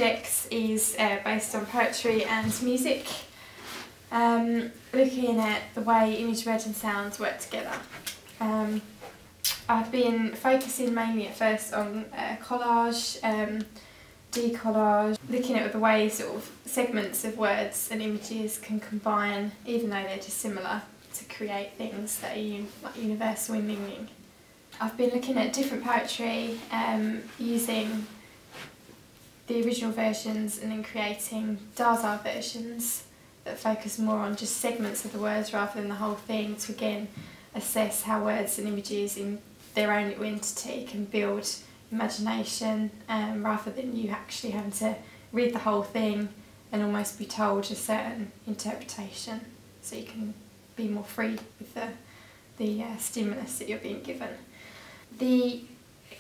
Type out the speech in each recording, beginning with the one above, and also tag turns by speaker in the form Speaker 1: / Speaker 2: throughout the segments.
Speaker 1: project is based on poetry and music, looking at the way image, word and sound work together. I've been focusing mainly at first on collage, decollage, looking at the way sort of segments of words and images can combine, even though they're dissimilar, to create things that are like universal in meaning. I've been looking at different poetry, using the original versions and then creating Dada versions that focus more on just segments of the words rather than the whole thing, to again assess how words and images in their own little entity can build imagination, rather than you actually having to read the whole thing and almost be told a certain interpretation, so you can be more free with the stimulus that you're being given. The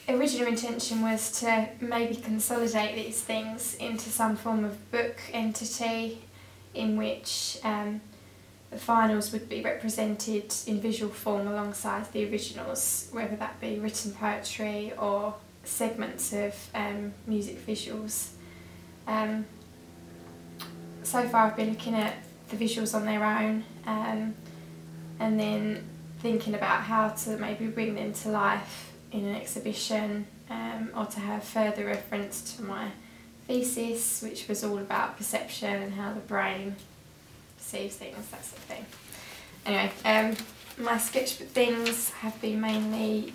Speaker 1: original intention was to maybe consolidate these things into some form of book entity in which the finals would be represented in visual form alongside the originals, whether that be written poetry or segments of music visuals. So far I've been looking at the visuals on their own, and then thinking about how to maybe bring them to life in an exhibition, or to have further reference to my thesis, which was all about perception and how the brain perceives things, that sort of thing. Anyway, my sketchbook things have been mainly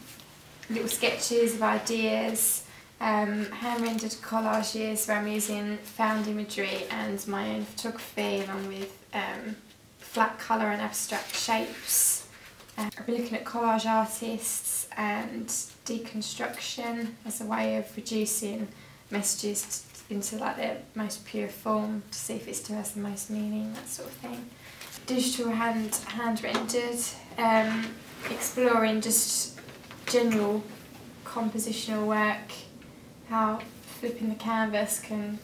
Speaker 1: little sketches of ideas, hand-rendered collages where I'm using found imagery and my own photography, along with flat colour and abstract shapes. I've been looking at collage artists and deconstruction as a way of reducing messages into like their most pure form to see if it still has the most meaning, that sort of thing. Digital hand-rendered, exploring just general compositional work, how flipping the canvas can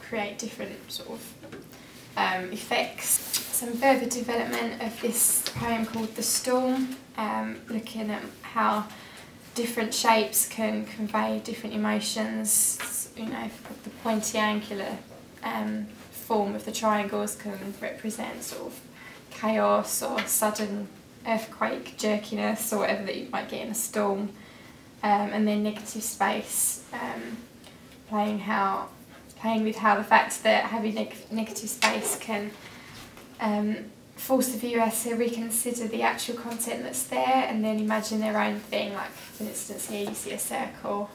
Speaker 1: create different sort of effects. Some further development of this poem called The Storm, looking at how different shapes can convey different emotions. You know, the pointy angular form of the triangles can represent sort of chaos or sudden earthquake jerkiness or whatever that you might get in a storm, and then negative space, playing with how the fact that having negative space can force the viewer to reconsider the actual content that's there and then imagine their own thing. Like, for instance, here you see a circle,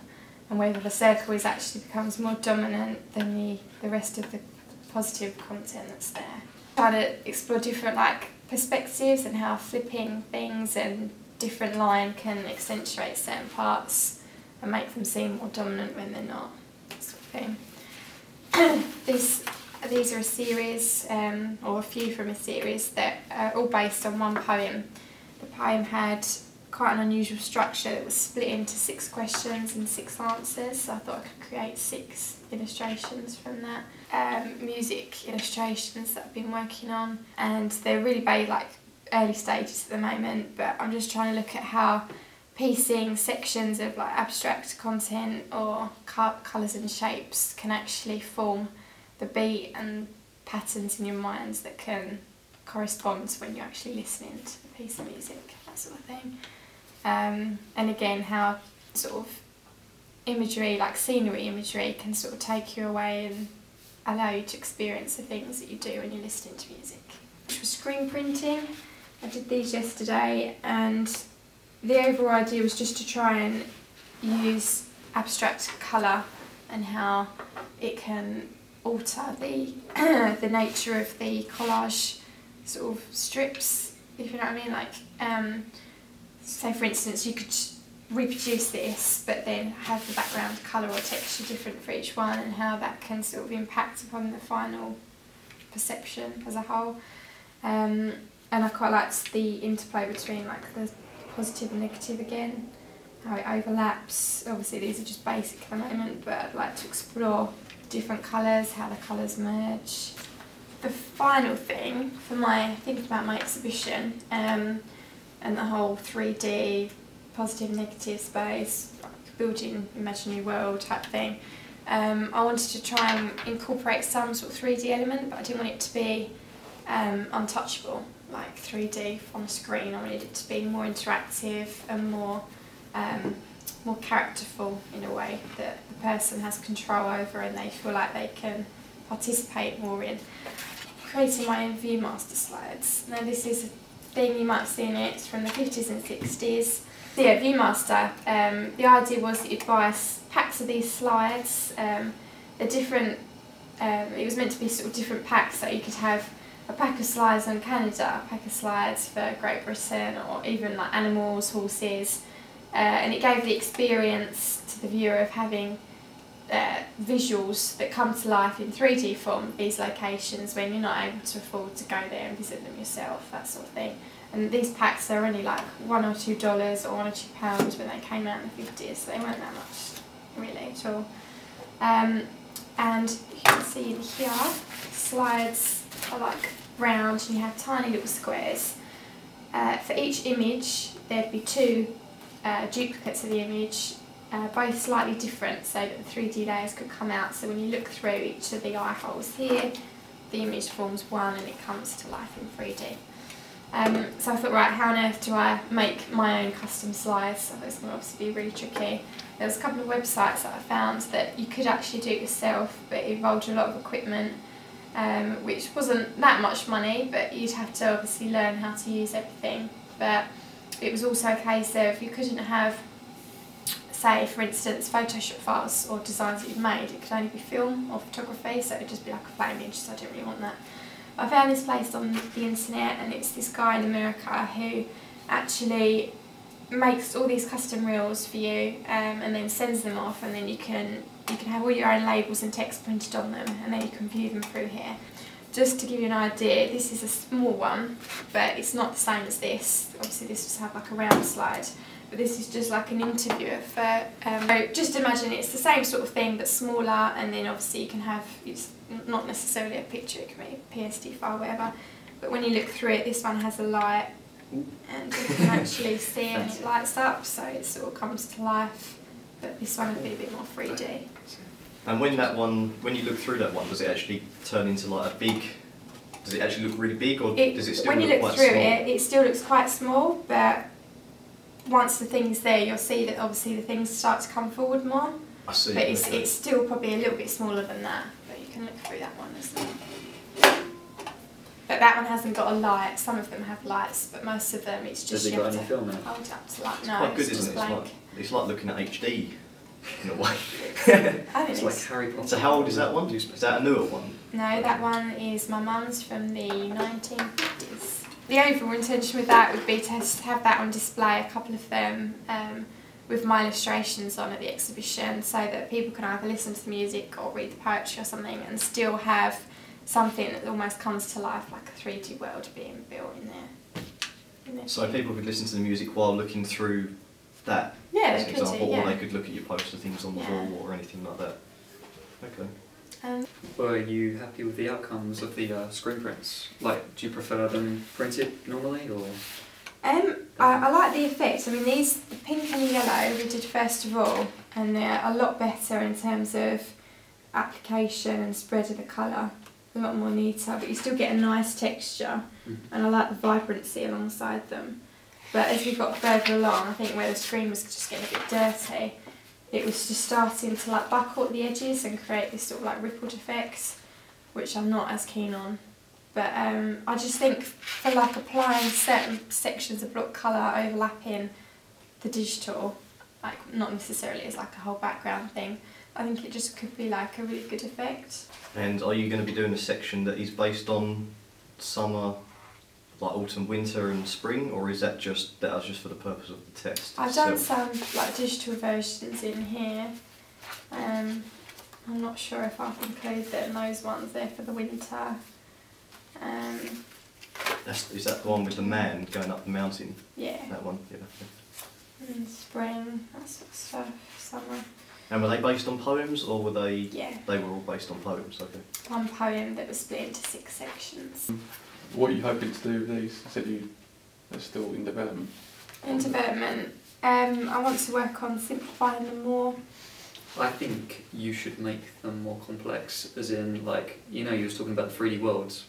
Speaker 1: and whether the circle actually becomes more dominant than the rest of the positive content that's there. Trying to explore different perspectives and how flipping things and different line can accentuate certain parts and make them seem more dominant when they're not, that sort of thing. These are a series, or a few from a series, that are all based on one poem. The poem had quite an unusual structure. It was split into 6 questions and 6 answers, so I thought I could create 6 illustrations from that. Music illustrations that I've been working on, and they're really early stages at the moment, but I'm just trying to look at how piecing sections of abstract content or colours and shapes can actually form the beat and patterns in your minds that can correspond to when you're actually listening to a piece of music, that sort of thing. And again, how sort of imagery, like scenery imagery, can sort of take you away and allow you to experience the things that you do when you're listening to music. Which was screen printing. I did these yesterday, and the overall idea was just to try and use abstract colour and how it can alter the the nature of the collage sort of strips, if you know what I mean. So for instance, you could reproduce this but then have the background colour or texture different for each one, and how that can sort of impact upon the final perception as a whole. And I quite liked the interplay between the positive and negative again, how it overlaps. Obviously these are just basic at the moment, but I'd like to explore different colours, how the colours merge. The final thing for thinking about my exhibition, and the whole 3D positive negative space, building imaginary world type thing, I wanted to try and incorporate some sort of 3D element, but I didn't want it to be untouchable, like 3D on a screen. I wanted it to be more interactive and more characterful in a way that the person has control over and they feel like they can participate more in creating my own Viewmaster slides. Now this is a thing you might have seen, it's from the 50s and 60s. So yeah, Viewmaster, the idea was that you'd buy packs of these slides. They're different, it was meant to be sort of different packs, so you could have a pack of slides on Canada, a pack of slides for Great Britain, or even like animals, horses, and it gave the experience to the viewer of having visuals that come to life in 3D form, these locations, when you're not able to afford to go there and visit them yourself, that sort of thing. And these packs are only like $1 or $2 or £1 or £2 when they came out in the 50s, so they weren't that much really at all. And you can see in here, slides are like round and you have tiny little squares. For each image there'd be 2 duplicates of the image, both slightly different so that the 3D layers could come out, so when you look through each of the eye holes here, the image forms one and it comes to life in 3D. So I thought, right, how on earth do I make my own custom slides? I thought it's going to obviously be really tricky. There was a couple of websites that I found that you could actually do it yourself, but it involved a lot of equipment, which wasn't that much money, but you'd have to obviously learn how to use everything. But it was also a case of you couldn't have, say for instance, Photoshop files or designs that you've made. It could only be film or photography, so it would just be like a flat image, so I didn't really want that. I found this place on the internet, and it's this guy in America who actually makes all these custom reels for you, and then sends them off, and then you can have all your own labels and text printed on them, and then you can view them through here. Just to give you an idea, this is a small one, but it's not the same as this. Obviously this just have like a round slide, but this is just like an interviewer for, so just imagine it's the same sort of thing but smaller, and then obviously you can have, it's not necessarily a picture, it can be a PSD file, whatever, but when you look through it, this one has a light, and you can actually see it and it lights up, so it sort of comes to life, but this one would be a bit more 3D.
Speaker 2: And when you look through that one, does it actually turn into like a big, does it actually look really big, or does it still look quite small? When you look through it, it still looks quite small, but once the thing's there, you'll see that obviously the things start to come forward more. I see.
Speaker 1: But it's still probably a little bit smaller than that, but you can look through that one as well. But that one hasn't got a light. Some of them have lights, but most of them it's just
Speaker 3: you have to hold
Speaker 1: it up to light.
Speaker 2: It's
Speaker 1: no,
Speaker 2: quite good,
Speaker 1: it's
Speaker 2: isn't it? It's like looking at HD in a way.
Speaker 1: I think
Speaker 3: it's like Harry Potter.
Speaker 2: So how old is that one? Is that a newer one?
Speaker 1: No, that one is my mum's from the 1950s. The overall intention with that would be to have that on display, a couple of them, with my illustrations on at the exhibition, so that people can either listen to the music or read the poetry or something and still have something that almost comes to life, like a 3D world being built in there.
Speaker 2: So people could listen to the music while looking through that,
Speaker 1: yeah,
Speaker 2: as an example,
Speaker 1: yeah.
Speaker 2: or they could look at your poster things on the wall or anything like that. Okay.
Speaker 3: Were you happy with the outcomes of the screen prints? Like, do you prefer them printed normally, or?
Speaker 1: I like the effects. I mean, these, the pink and the yellow we did first of all, and they're a lot better in terms of application and spread of the colour. A lot more neater, but you still get a nice texture, and I like the vibrancy alongside them. But as we got further along, I think where the screen was just getting a bit dirty, it was just starting to like buckle at the edges and create this sort of like rippled effects, which I'm not as keen on. But I just think for like applying certain sections of block colour overlapping the digital, like not necessarily as like a whole background thing, I think it just could be like a really good effect.
Speaker 2: And are you going to be doing a section that is based on summer, like autumn, winter and spring, or is that was just for the purpose of the test?
Speaker 1: I've done some like digital versions in here. I'm not sure if I've included them, those ones there for the winter.
Speaker 2: Is that the one with the man going up the mountain?
Speaker 1: Yeah.
Speaker 2: That one, yeah.
Speaker 1: And spring, that sort of stuff, summer.
Speaker 2: And were they based on poems, or were they?
Speaker 1: Yeah.
Speaker 2: They were all based on poems. Okay.
Speaker 1: One poem that was split into 6 sections.
Speaker 4: What are you hoping to do with these? You said they're still in development.
Speaker 1: In development, I want to work on simplifying them more.
Speaker 3: I think you should make them more complex, as in, like, you know, you was talking about the 3D worlds,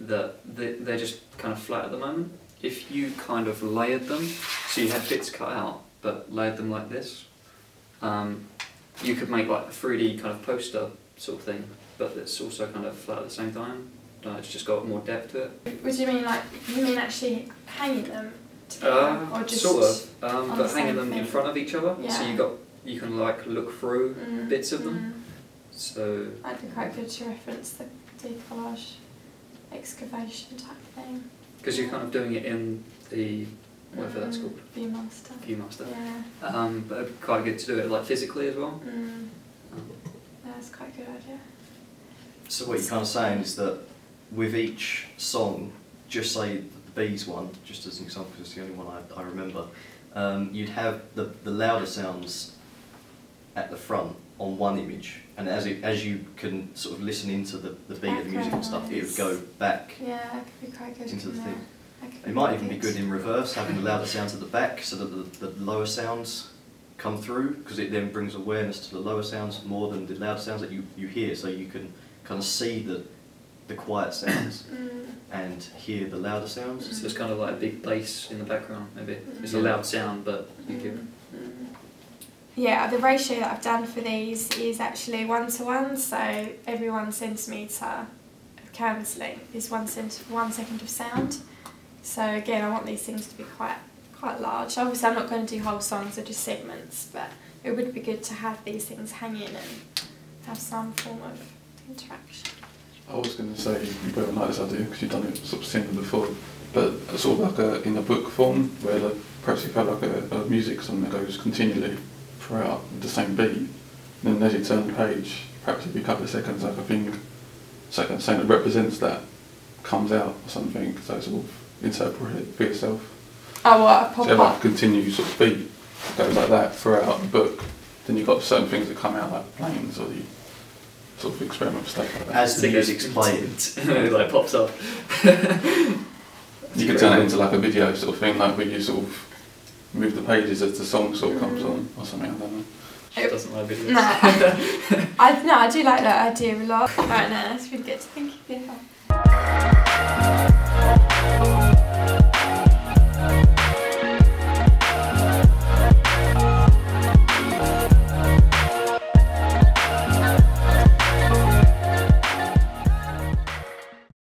Speaker 3: that they're just kind of flat at the moment. If you kind of layered them, so you had bits cut out, but layered them like this, you could make like a 3D kind of poster sort of thing, but it's also kind of flat at the same time. It's just got more depth to it.
Speaker 1: What do you mean, like, you mean actually hanging them together? Or just
Speaker 3: sort of, but hanging them
Speaker 1: thing?
Speaker 3: in front of each other,
Speaker 1: Yeah.
Speaker 3: so you can like look through bits of them. So
Speaker 1: I'd be quite good to reference the decollage excavation type thing.
Speaker 3: Because you're kind of doing it in the, whatever that's called.
Speaker 1: Viewmaster.
Speaker 3: Viewmaster.
Speaker 1: Yeah.
Speaker 3: But it'd be quite good to do it like physically as well.
Speaker 1: That's quite a good idea.
Speaker 2: So what you're kind of saying is that with each song, just say the Bees one, just as an example, because it's the only one I remember, you'd have the louder sounds at the front on one image, and as you can sort of listen into the beat of the music and stuff, it would go back
Speaker 1: could be quite good
Speaker 2: into the thing.
Speaker 1: It
Speaker 2: It might even be good in reverse, having the louder sounds at the back so that the lower sounds come through, because it then brings awareness to the lower sounds more than the louder sounds that you hear, so you can kind of see the quiet sounds and hear the louder sounds.
Speaker 3: So it's kind of like a big bass in the background, maybe. It's a loud sound, but you hear it.
Speaker 1: Yeah, the ratio that I've done for these is actually 1:1, so every 1 centimetre of canvas length is 1 second of sound. So again, I want these things to be quite large. Obviously I'm not going to do whole songs, they're just segments, but it would be good to have these things hang in and have some form of interaction.
Speaker 4: I was going to say you probably like this idea because you've done it sort of similar before, but sort of like in a book form where perhaps you've had like a music song that goes continually throughout the same beat, then as you turn the page, perhaps every couple of seconds like a thing something that represents that comes out or something, so sort of interpret it for yourself.
Speaker 1: Oh, what, a pop-up?
Speaker 4: So you have like a continued sort of beat that goes like that throughout the book, then you've got certain things that come out like planes, or you sort of experiment with stuff like that.
Speaker 2: As the music's playing,
Speaker 3: it like pops up.
Speaker 4: You could turn it into like a video sort of thing, like where you sort of move the pages as the song sort of comes on, or something, I don't know.
Speaker 3: She doesn't like videos.
Speaker 1: No, I do like that idea a lot. Right now, it's really good to think of it.